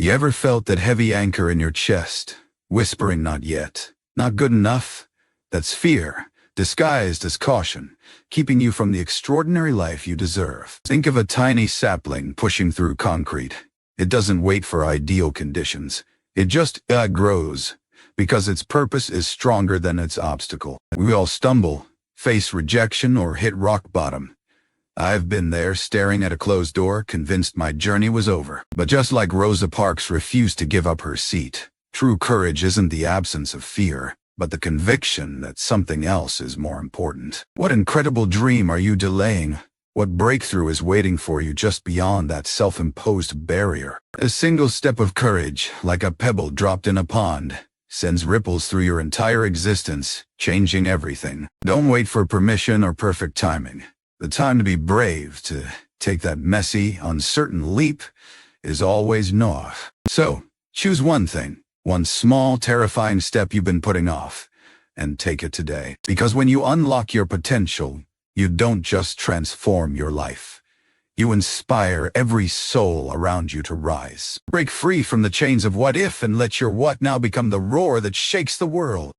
You ever felt that heavy anchor in your chest, whispering not yet, not good enough? That's fear, disguised as caution, keeping you from the extraordinary life you deserve. Think of a tiny sapling pushing through concrete. It doesn't wait for ideal conditions. It just grows, because its purpose is stronger than its obstacle. We all stumble, face rejection, or hit rock bottom. I've been there, staring at a closed door, convinced my journey was over. But just like Rosa Parks refused to give up her seat, true courage isn't the absence of fear, but the conviction that something else is more important. What incredible dream are you delaying? What breakthrough is waiting for you just beyond that self-imposed barrier? A single step of courage, like a pebble dropped in a pond, sends ripples through your entire existence, changing everything. Don't wait for permission or perfect timing. The time to be brave, to take that messy, uncertain leap, is always now. So, choose one thing, one small, terrifying step you've been putting off, and take it today. Because when you unlock your potential, you don't just transform your life. You inspire every soul around you to rise. Break free from the chains of what if and let your what now become the roar that shakes the world.